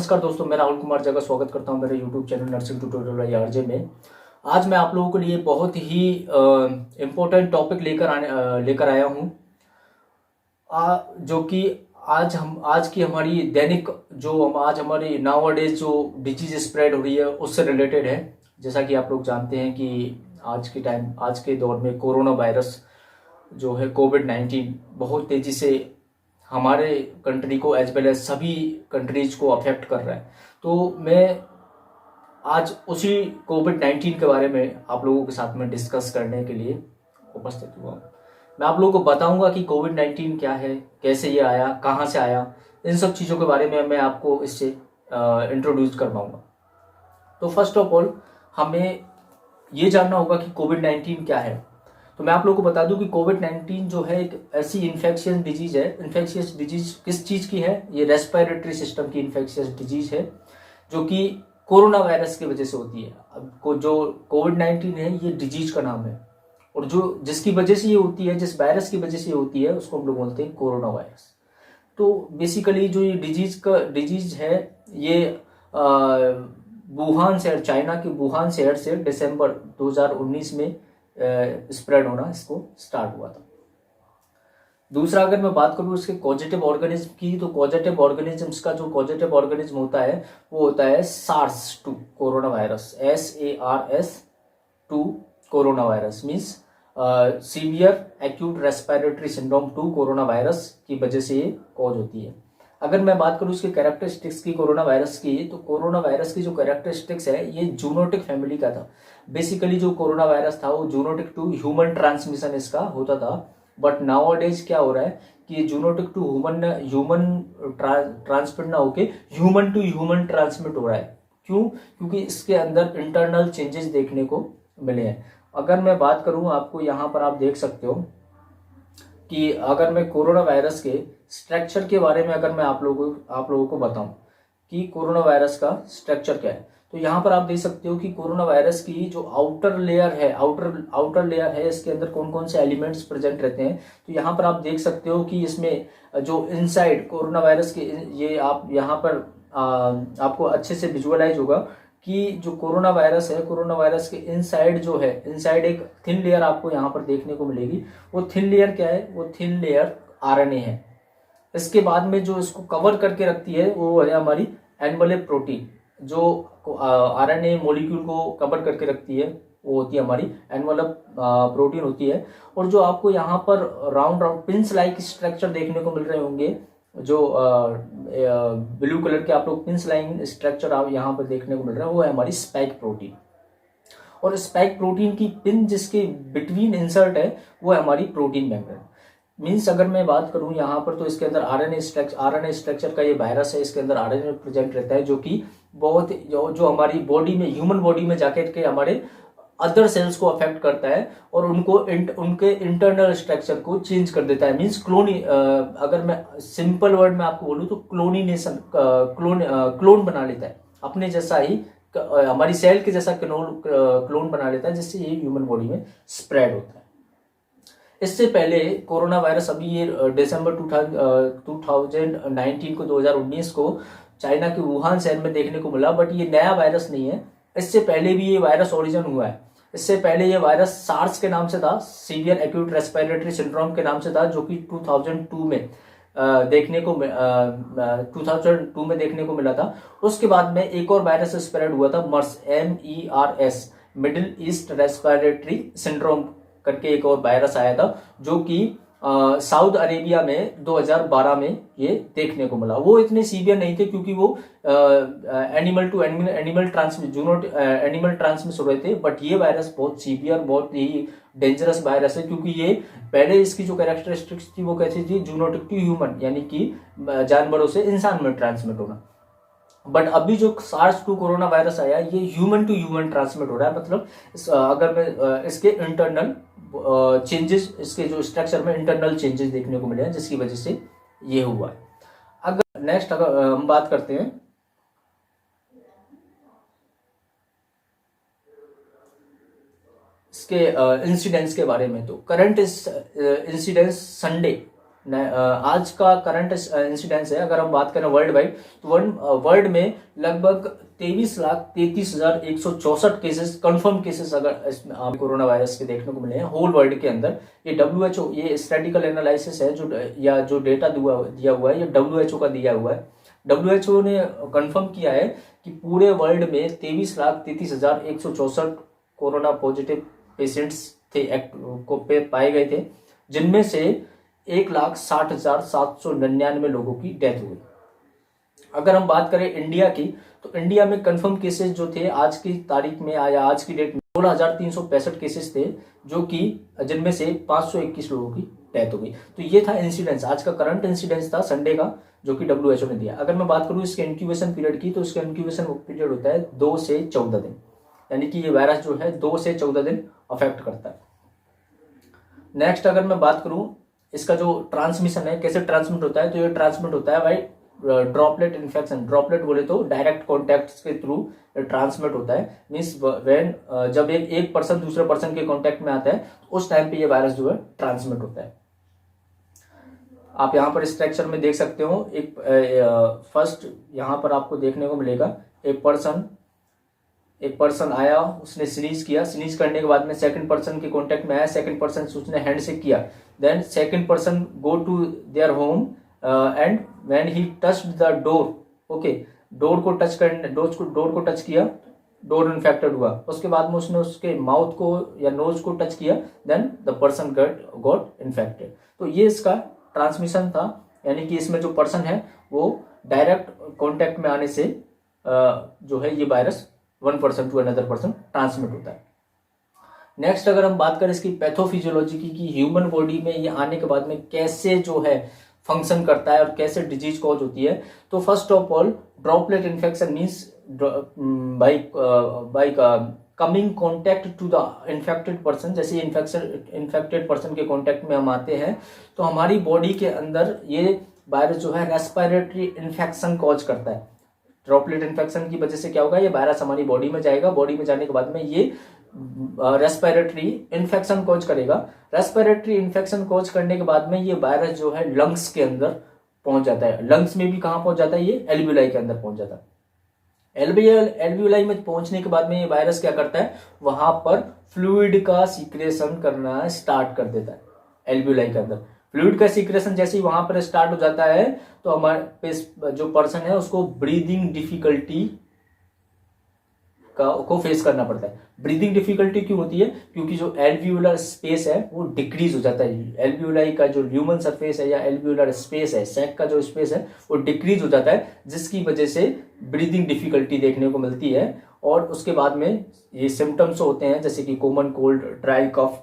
नमस्कार दोस्तों, मैं राहुल कुमार जगह स्वागत करता हूं मेरे YouTube channel nursing tutorial by RJ में। आज मैं आप लोगों के लिए बहुत ही इम्पोर्टेंट टॉपिक लेकर आया हूं, जो कि आज की हमारी दैनिक आज हमारी नाउअडेज जो डिजीज स्प्रेड हो रही है उससे रिलेटेड है। जैसा कि आप लोग जानते हैं कि आज के दौर में कोरोना वायरस जो है कोविड-19 बहुत तेजी से हमारे कंट्री को एज वेल एज सभी कंट्रीज को अफेक्ट कर रहा है। तो मैं आज उसी कोविड-19 के बारे में आप लोगों के साथ में डिस्कस करने के लिए उपस्थित हुआ। मैं आप लोगों को बताऊंगा कि कोविड-19 क्या है, कैसे ये आया, कहाँ से आया, इन सब चीज़ों के बारे में मैं आपको इससे इंट्रोड्यूस करवाऊंगा। तो फर्स्ट ऑफ ऑल हमें ये जानना होगा कि कोविड-19 क्या है। तो मैं आप लोगों को बता दूं कि कोविड-19 जो है एक ऐसी इन्फेक्शियस डिजीज है। इन्फेक्शियस डिजीज किस चीज़ की है? ये रेस्पिरेटरी सिस्टम की इन्फेक्शियस डिजीज है जो कि कोरोना वायरस की वजह से होती है। अब जो कोविड-19 है ये डिजीज का नाम है, और जो जिसकी वजह से ये होती है, जिस वायरस की वजह से ये होती है, उसको हम लोग बोलते हैं कोरोना वायरस। तो बेसिकली जो ये डिजीज है ये वुहान शहर, चाइना के वुहान शहर से दिसंबर 2019 में स्प्रेड होना इसको स्टार्ट हुआ था। दूसरा, अगर मैं बात करूँ इसके कॉजेटिव ऑर्गेनिज्म की, तो कॉजेटिव ऑर्गेनिजम्स का जो कॉजेटिव ऑर्गेनिज्म होता है वो होता है SARS-2 corona virus. SARS-2 corona virus means severe acute respiratory syndrome 2 corona virus की वजह से ये कॉज होती है। अगर मैं बात करूँ इसके कैरेक्टरिस्टिक्स की कोरोना वायरस की, तो कोरोना वायरस की जो कैरेक्टरिस्टिक्स है ये जूनोटिक फैमिली का था। बेसिकली जो कोरोना वायरस था वो जूनोटिक टू ह्यूमन ट्रांसमिशन इसका होता था, बट नाउअडेज क्या हो रहा है कि ये जूनोटिक टू ह्यूमन ट्रांसमिट ना होके ह्यूमन टू ह्यूमन ट्रांसमिट हो रहा है। क्यों? क्योंकि इसके अंदर इंटरनल चेंजेस देखने को मिले हैं। अगर मैं बात करूं, आपको यहाँ पर आप देख सकते हो कि अगर मैं कोरोना वायरस के स्ट्रक्चर के बारे में अगर मैं आप लोगों को बताऊं कि कोरोना वायरस का स्ट्रक्चर क्या है, तो यहाँ पर आप देख सकते हो कि कोरोना वायरस की जो आउटर लेयर है इसके अंदर कौन कौन से एलिमेंट्स प्रेजेंट रहते हैं। तो यहाँ पर आप देख सकते हो कि इसमें जो इनसाइड कोरोना वायरस के, ये आप यहाँ पर आपको अच्छे से विजुअलाइज होगा कि जो कोरोना वायरस है, कोरोना वायरस के इनसाइड जो है, इनसाइड एक थिन लेयर आपको यहाँ पर देखने को मिलेगी। वो थिन लेयर क्या है? वो थिन लेयर आरएनए है। इसके बाद में जो इसको कवर करके रखती है वो है हमारी एनवेलप प्रोटीन। जो आरएनए मॉलिक्यूल को कवर करके रखती है वो होती है हमारी एनवेलप प्रोटीन होती है। और जो आपको यहाँ पर राउंड पिंस लाइक स्ट्रक्चर देखने को मिल रहे होंगे, जो ब्लू कलर के आप लोग पिंस लाइन स्ट्रक्चर आप यहाँ पर देखने को मिल रहा है, वो है हमारी स्पाइक प्रोटीन। और स्पाइक प्रोटीन की पिन जिसके बिटवीन इंसर्ट है वो है हमारी प्रोटीन मेम्ब्रेन। मीन्स अगर मैं बात करूं यहाँ पर, तो इसके अंदर आरएनए स्ट्रक्चर का ये वायरस है, इसके अंदर आरएनए प्रेजेंट रहता है, जो कि बहुत जो हमारी बॉडी में, ह्यूमन बॉडी में जाके के हमारे अदर सेल्स को अफेक्ट करता है और उनके इंटरनल स्ट्रक्चर को चेंज कर देता है। मीन्स अगर मैं सिंपल वर्ड में आपको बोलूँ तो क्लोन बना लेता है, अपने जैसा ही हमारी सेल के जैसा क्लोन बना लेता है, जिससे ये ह्यूमन बॉडी में स्प्रेड होता है। इससे पहले कोरोना वायरस, अभी ये दिसंबर 2019 को 2019 को चाइना के वुहान शहर में देखने को मिला, बट ये नया वायरस नहीं है। इससे पहले भी ये वायरस ओरिजिन हुआ है। इससे पहले ये वायरस सार्स के नाम से था, सीवियर एक्यूट रेस्पिरेटरी सिंड्रोम के नाम से था, जो कि 2002 में देखने को मिला था। उसके बाद में एक और वायरस स्प्रेड हुआ था, MERS, middle east respiratory syndrome करके एक और वायरस आया था, जो कि साउथ अरेबिया में 2012 में ये देखने को मिला। वो इतने सीवियर नहीं थे क्योंकि वो एनिमल टू एनिमल ट्रांसमिट हो रहे थे, बट ये वायरस बहुत सीवियर, बहुत ही डेंजरस वायरस है, क्योंकि ये पहले इसकी जो कैरेक्टरिस्टिक्स थी वो कैसी थी? जूनोटिक टू ह्यूमन, यानी कि जानवरों से इंसान में ट्रांसमिट होना। बट अभी जो SARS-2 कोरोना वायरस आया, ये ह्यूमन टू ह्यूमन ट्रांसमिट हो रहा है। मतलब अगर मैं इसके इंटरनल चेंजेस, इसके जो स्ट्रक्चर में इंटरनल चेंजेस देखने को मिले हैं, जिसकी वजह से ये हुआ है। अगर नेक्स्ट हम बात करते हैं इसके इंसिडेंस के बारे में, तो करंट इंसिडेंस संडे आज का करंट इंसिडेंस है, अगर हम बात करें वर्ल्ड वाइड, तो वर्ल्ड में लगभग 23,33,164 केसेस कंफर्म केसेस अगर इसमें आप कोरोना वायरस के देखने को मिले हैं होल वर्ल्ड के अंदर। ये WHO, ये स्टैटिकल एनालिसिस है जो या जो डेटा दिया हुआ है, ये WHO का दिया हुआ है। WHO ने कंफर्म किया है कि पूरे वर्ल्ड में 23,33,164 कोरोना पॉजिटिव पेशेंट्स थे पाए गए थे, जिनमें से 1,60,799 लोगों की डेथ हुई। अगर हम बात करें इंडिया की, तो इंडिया में कंफर्म केसेस जो थे आज की तारीख में आया, आज की डेट में 16,365 केसेस थे, जो कि जिनमें से 521 लोगों की डेथ हो गई। तो ये था इंसिडेंस, आज का करंट इंसिडेंस था संडे का, जो कि WHO ने दिया। अगर मैं बात करूं इसके इंक्यूबेशन पीरियड की, तो इसका इंक्यूबेशन पीरियड होता है 2 से 14 दिन, यानी कि ये वायरस जो है 2 से 14 दिन अफेक्ट करता है। नेक्स्ट अगर मैं बात करूं इसका जो ट्रांसमिशन है, कैसे ट्रांसमिट होता है, तो ये ट्रांसमिट होता है भाई ड्रॉपलेट इन्फेक्शन। ड्रॉपलेट बोले तो डायरेक्ट कॉन्टैक्ट्स के थ्रू ट्रांसमिट होता है। मीन्स व्हेन जब एक पर्सन दूसरे पर्सन के कॉन्टैक्ट में आता है, तो उस टाइम पे ये वायरस जो है ट्रांसमिट होता है। आप यहाँ पर स्ट्रक्चर में देख सकते हो, एक फर्स्ट यहाँ पर आपको देखने को मिलेगा एक पर्सन आया, उसने स्नीज किया, स्नीज करने के बाद में सेकंड पर्सन के कांटेक्ट में आया, सेकंड पर्सन से उसने हैंड शेक किया, then second person go to there home and when he touched the door, okay, door को टच किया, डोर इन्फेक्टेड हुआ। उसके बाद में उसने उसके माउथ को या नोज को टच किया, then the person got infected. तो ये इसका ट्रांसमिशन था, यानी कि इसमें जो पर्सन है वो डायरेक्ट कॉन्टेक्ट में आने से जो है ये virus one person to another person transmit होता है। नेक्स्ट अगर हम बात करें इसकी पैथोफिजियोलॉजी की ह्यूमन बॉडी में ये आने के बाद में कैसे जो है फंक्शन करता है और कैसे डिजीज कॉज होती है, तो first of all droplet infection means by coming contact to the infected person. जैसे इन्फेक्टेड पर्सन के कॉन्टैक्ट में हम आते हैं, तो हमारी बॉडी के अंदर ये वायरस जो है रेस्पिरेटरी इन्फेक्शन कॉज करता है। ड्रॉपलेट इन्फेक्शन की वजह से क्या होगा, ये वायरस हमारी बॉडी में जाएगा, बॉडी में जाने के बाद में ये रेस्पिरेटरी इन्फेक्शन कॉज करेगा। रेस्पिरेटरी इन्फेक्शन कॉज करने के बाद में ये वायरस जो है लंग्स के अंदर पहुंच जाता है। लंग्स में भी कहां पहुंच जाता है, ये एल्वियोलाई के अंदर पहुंच जाता है। एल्वियोलाई में पहुंचने के बाद में ये वायरस क्या करता है, वहां पर फ्लूइड का सीक्रेशन करना स्टार्ट कर देता है। एल्वियोलाई के अंदर फ्लूइड का सीक्रेशन जैसे ही वहां पर स्टार्ट हो जाता है, तो हमारे जो पर्सन है उसको ब्रीदिंग डिफिकल्टी को फेस करना पड़ता है। ब्रीदिंग डिफिकल्टी क्यों होती है, क्योंकि जो एल्वियोलर स्पेस है वो डिक्रीज हो जाता है। एल्वियोलाई का जो ल्यूमन सरफेस है या एल्वियोलर स्पेस है, सैक का जो स्पेस है वो डिक्रीज हो जाता है, जिसकी वजह से ब्रीदिंग डिफिकल्टी देखने को मिलती है। और उसके बाद में ये सिम्टम्स होते हैं जैसे कि common cold, dry cough,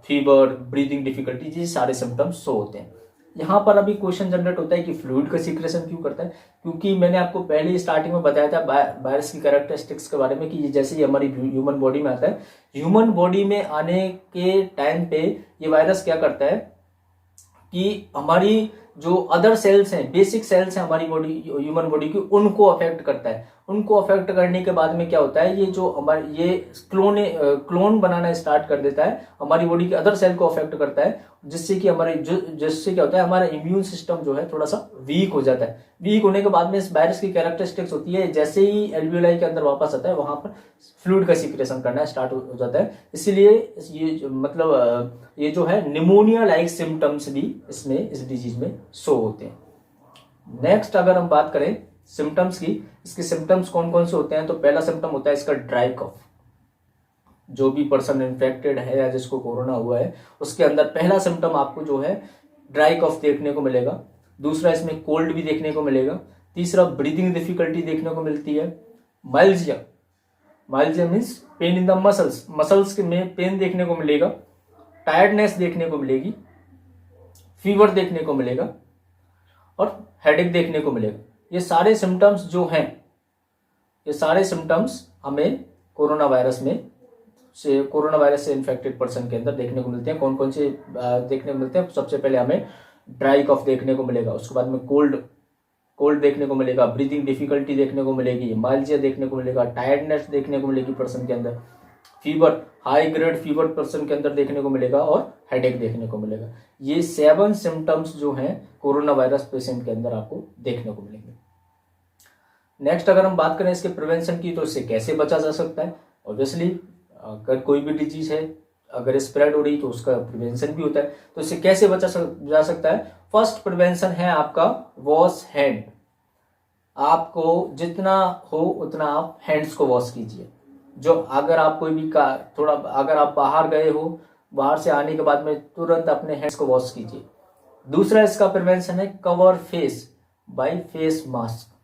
fever, breathing difficulty, ये सारे सिम्टम्स शो होते हैं। यहाँ पर अभी क्वेश्चन जनरेट होता है कि फ्लूइड का सीक्रेशन क्यों करता है, क्योंकि मैंने आपको पहले ही स्टार्टिंग में बताया था वायरस की कैरेक्टरिस्टिक्स के बारे में कि जैसे ही हमारी ह्यूमन बॉडी में आता है, ह्यूमन बॉडी में आने के टाइम पे ये वायरस क्या करता है कि हमारी जो अदर सेल्स हैं, बेसिक सेल्स हैं हमारी बॉडी, ह्यूमन बॉडी की, उनको अफेक्ट करता है। उनको अफेक्ट करने के बाद में क्या होता है, ये जो हमारे ये क्लोन बनाना स्टार्ट कर देता है, हमारी बॉडी के अदर सेल को अफेक्ट करता है, जिससे कि जिससे क्या होता है, हमारा इम्यून सिस्टम जो है थोड़ा सा वीक हो जाता है। वीक होने के बाद में इस वायरस की कैरेक्टरिस्टिक्स होती है, जैसे ही एल्वियोलाई के अंदर वापस आता है वहां पर फ्लूइड का सीक्रेशन करना स्टार्ट हो जाता है। इसीलिए ये मतलब ये जो है निमोनिया लाइक सिम्टम्स भी इसमें इस डिजीज में शो होते हैं। नेक्स्ट अगर हम बात करें सिम्टम्स की, इसके सिम्टम्स कौन कौन से होते हैं, तो पहला सिम्टम होता है इसका ड्राई कफ। जो भी पर्सन इन्फेक्टेड है या जिसको कोरोना हुआ है, उसके अंदर पहला सिम्टम आपको जो है ड्राई कफ देखने को मिलेगा। दूसरा इसमें कोल्ड भी देखने को मिलेगा। तीसरा ब्रीदिंग डिफिकल्टी देखने को मिलती है। Myalgia means pain in the muscles के में पेन देखने को मिलेगा। टायर्डनेस देखने को मिलेगी, फीवर देखने को मिलेगा और हेडेक देखने को मिलेगा। ये सारे सिम्टम्स जो हैं, ये सारे सिम्टम्स हमें कोरोना वायरस से इन्फेक्टेड पर्सन के अंदर देखने को मिलते हैं। कौन कौन से देखने को मिलते हैं, सबसे पहले हमें ड्राई कफ देखने को मिलेगा, उसके बाद में कोल्ड देखने को मिलेगा, ब्रीदिंग डिफिकल्टी देखने को मिलेगी, माइल्जिया देखने को मिलेगा, टायर्डनेस देखने को मिलेगी पर्सन के अंदर, fever, high grade fever person के अंदर देखने को मिलेगा और हेडेक देखने को मिलेगा। ये 7 सिम्टम्स जो हैं कोरोना वायरस पेशेंट के अंदर आपको देखने को मिलेंगे। नेक्स्ट अगर हम बात करें इसके प्रिवेंशन की, तो इससे कैसे बचा जा सकता है। ऑब्वियसली अगर कोई भी डिजीज है, अगर स्प्रेड हो रही तो उसका प्रिवेंशन भी होता है, तो इससे कैसे बचा जा सकता है। फर्स्ट प्रिवेंशन है आपका वॉश हैंड। आपको जितना हो उतना आप हैंड्स को वॉश कीजिए। जो अगर आप कोई भी थोड़ा अगर आप बाहर गए हो, बाहर से आने के बाद में तुरंत अपने हैंड्स को वॉश कीजिए। दूसरा इसका प्रिवेंशन है cover face by face mask.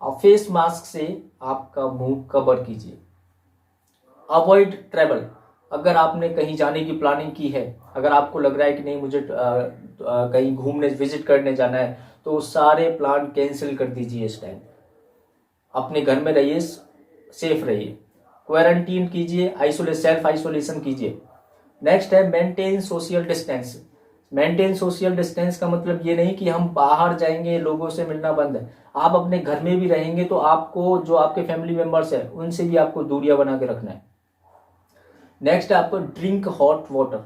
आप फेस मास्क से आपका मुंह कवर कीजिए। अवॉइड ट्रैवल, अगर आपने कहीं जाने की प्लानिंग की है, अगर आपको लग रहा है कि नहीं मुझे कहीं घूमने विजिट करने जाना है, तो सारे प्लान कैंसिल कर दीजिए। इस टाइम अपने घर में रहिए, सेफ रहिए, क्वारंटीन कीजिए, सेल्फ आइसोलेशन कीजिए। नेक्स्ट है maintain social distance. Maintain social distance का मतलब ये नहीं कि हम बाहर जाएंगे लोगों से मिलना बंद है। आप अपने घर में भी रहेंगे तो आपको जो आपके फैमिली मेंबर्स है उनसे भी आपको दूरियां बना के रखना है। नेक्स्ट है आपको ड्रिंक हॉट वाटर,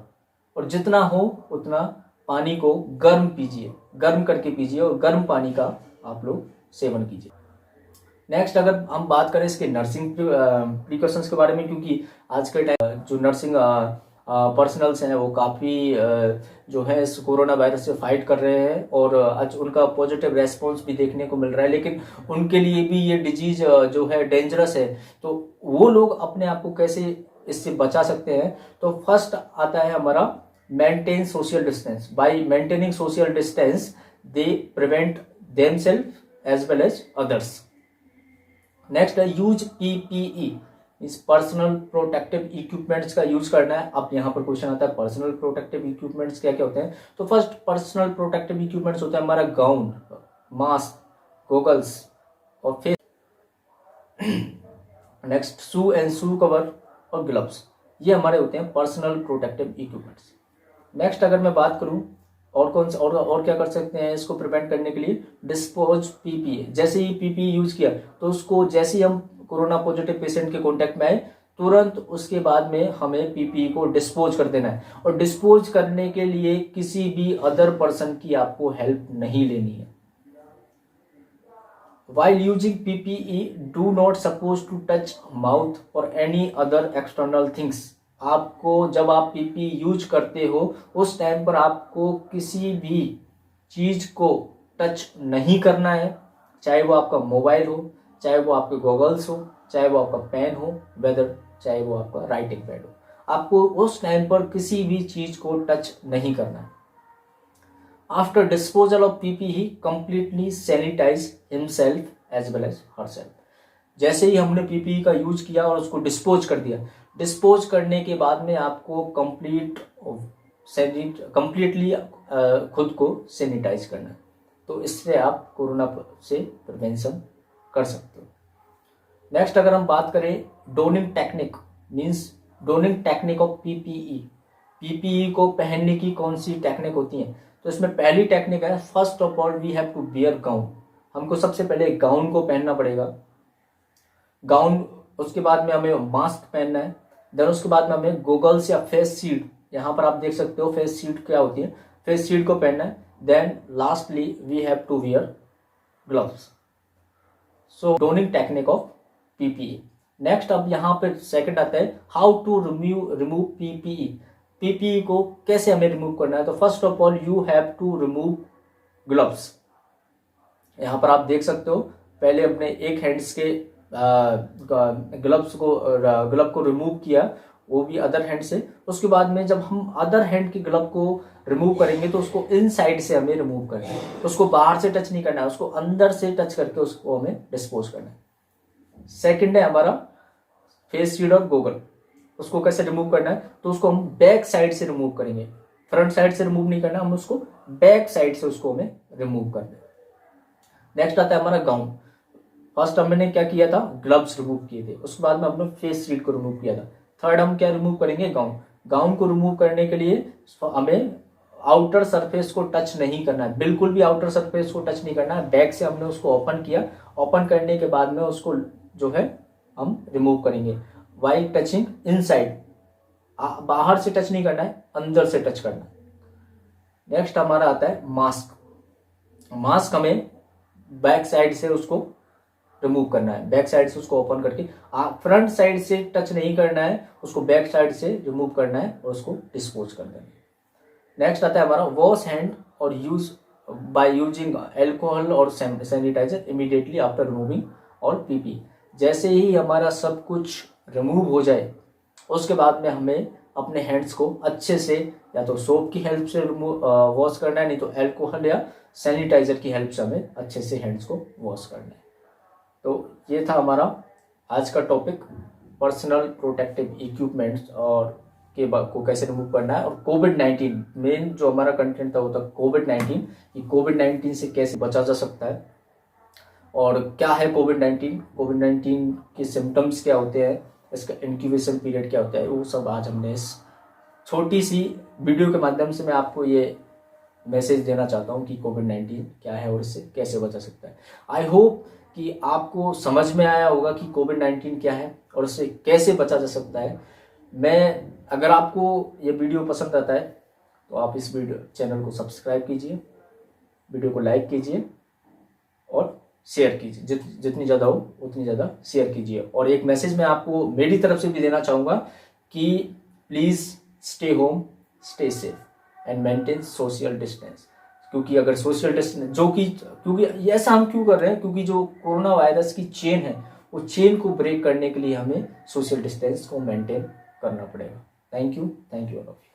और जितना हो उतना पानी को गर्म पीजिए, गर्म करके पीजिए और गर्म पानी का आप लोग सेवन कीजिए। नेक्स्ट अगर हम बात करें इसके नर्सिंग प्रिकॉशंस के बारे में, क्योंकि आज के टाइम जो नर्सिंग पर्सनल्स हैं वो काफ़ी जो है इस कोरोना वायरस से फाइट कर रहे हैं और आज उनका पॉजिटिव रेस्पॉन्स भी देखने को मिल रहा है, लेकिन उनके लिए भी ये डिजीज जो है डेंजरस है। तो वो लोग अपने आप को कैसे इससे बचा सकते हैं, तो फर्स्ट आता है हमारा maintain social distance. By maintaining social distance they prevent themselves as well as others. Next है यूज पीपीई, इस पर्सनल प्रोटेक्टिव इक्विपमेंट्स का यूज करना है। अब यहाँ पर क्वेश्चन आता है पर्सनल प्रोटेक्टिव इक्विपमेंट्स क्या क्या होते हैं। तो फर्स्ट पर्सनल प्रोटेक्टिव इक्विपमेंट्स होता है हमारा गाउन, मास्क, गॉगल्स और face. Next shoe and shoe cover और ग्लव्स, ये हमारे होते हैं पर्सनल प्रोटेक्टिव इक्विपमेंट्स। नेक्स्ट अगर मैं बात करूं और कौन सा और क्या कर सकते हैं इसको प्रिवेंट करने के लिए, डिस्पोज पीपीई। जैसे ही पीपीई यूज किया तो उसको जैसे ही हम कोरोना पॉजिटिव पेशेंट के कांटेक्ट में आए तुरंत उसके बाद में हमें पीपीई को डिस्पोज कर देना है। और डिस्पोज करने के लिए किसी भी अदर पर्सन की आपको हेल्प नहीं लेनी है। While using PPE, do not supposed to touch mouth or any other external things. आपको जब आप PPE यूज करते हो उस टाइम पर आपको किसी भी चीज को टच नहीं करना है, चाहे वो आपका मोबाइल हो, चाहे वो आपके गॉगल्स हो, चाहे वो आपका पेन हो, वेदर चाहे वो आपका राइटिंग पैड हो। आपको उस टाइम पर किसी भी चीज को टच नहीं करना है। After disposal of PPE, completely sanitize himself as well as herself. जैसे ही हमने PPE का यूज किया और उसको डिस्पोज कर दिया, डिस्पोज करने के बाद में आपको कंप्लीटली खुद को सैनिटाइज करना है। तो इससे आप कोरोना से प्रिवेंशन कर सकते हो। नेक्स्ट अगर हम बात करें donning technique, means donning technique of PPE। PPE को पहनने की कौन सी टेक्निक होती है, तो इसमें पहली टेक्निक है first of all we have to bear gown. हमको सबसे पहले गाउन को पहनना पड़ेगा, गाउन, उसके बाद में हमें मास्क पहनना है, देन उसके बाद में हमें गॉगल्स या फेस शील्ड, यहाँ पर आप देख सकते हो फेस शील्ड क्या होती है, फेस शील्ड को पहनना है। Then lastly we have to wear gloves. So donning technique of PPE. Next अब यहाँ पे सेकंड आता है how to remove PPE. PPE को कैसे हमें रिमूव करना है, तो first of all you have to remove gloves. यहाँ पर आप देख सकते हो पहले अपने एक हैंड्स के ग्लव को रिमूव किया, वो भी अदर हैंड से। उसके बाद में जब हम अदर हैंड के ग्लव को रिमूव करेंगे तो उसको इनसाइड से हमें रिमूव करना है, उसको बाहर से टच नहीं करना है, उसको अंदर से टच करके उसको हमें डिस्पोज करना है। सेकंड है हमारा फेस शील्ड और गॉगल, उसको कैसे रिमूव करना है, तो उसको हम बैक साइड से रिमूव करेंगे, फ्रंट साइड से रिमूव नहीं करना, हम उसको बैक साइड से उसको हमें रिमूव करना है। नेक्स्ट आता है हमारा गाउन। फर्स्ट हमने क्या किया था, ग्लव्स रिमूव किए थे, उसके बाद में हमने फेस शील्ड को रिमूव किया था। थर्ड हम क्या रिमूव करेंगे, गाउन। गाउन को रिमूव करने के लिए हमें आउटर सरफेस को टच नहीं करना है, बिल्कुल भी आउटर सरफेस को टच नहीं करना है। बैक से हमने उसको ओपन किया, ओपन करने के बाद में उसको जो है हम रिमूव करेंगे। वाइल टचिंग इनसाइड, बाहर से टच नहीं करना है, अंदर से टच करना है। नेक्स्ट हमारा आता है मास्क। मास्क हमें बैक साइड से उसको रिमूव करना है, बैक साइड से उसको ओपन करके, फ्रंट साइड से टच नहीं करना है, उसको बैक साइड से रिमूव करना है और उसको डिस्पोज कर देना है। नेक्स्ट आता है हमारा वॉश हैंड और यूज बाय यूजिंग एल्कोहल और सैनिटाइजर इमीडिएटली आफ्टर रिमूविंग और पीपी। जैसे ही हमारा सब कुछ रिमूव हो जाए उसके बाद में हमें अपने हैंड्स को अच्छे से या तो सोप की हेल्प से वॉश करना है, नहीं तो एल्कोहल या सैनिटाइजर की हेल्प से हमें अच्छे से हैंड्स को वॉश करना है। तो ये था हमारा आज का टॉपिक, पर्सनल प्रोटेक्टिव इक्विपमेंट्स और को कैसे रिमूव करना है। और कोविड-19 मेन जो हमारा कंटेंट था वो था कोविड-19, कि कोविड-19 से कैसे बचा जा सकता है और क्या है कोविड-19, कोविड-19 के सिम्टम्स क्या होते हैं, इसका इंक्यूबेशन पीरियड क्या होता है, वो सब आज हमने इस छोटी सी वीडियो के माध्यम से मैं आपको ये मैसेज देना चाहता हूँ कि कोविड-19 क्या है और इससे कैसे बचा सकता है। आई होप कि आपको समझ में आया होगा कि कोविड-19 क्या है और इससे कैसे बचा जा सकता है। अगर आपको ये वीडियो पसंद आता है तो आप इस वीडियो चैनल को सब्सक्राइब कीजिए, वीडियो को लाइक कीजिए और शेयर कीजिए, जितनी ज़्यादा हो उतनी ज़्यादा शेयर कीजिए। और एक मैसेज मैं आपको मेरी तरफ से भी देना चाहूँगा कि please stay home, stay safe and maintain social distance. क्योंकि अगर सोशल डिस्टेंस क्योंकि ऐसा हम क्यों कर रहे हैं, क्योंकि जो कोरोना वायरस की चेन है वो चेन को ब्रेक करने के लिए हमें सोशल डिस्टेंस को मेंटेन करना पड़ेगा। Thank you all of you.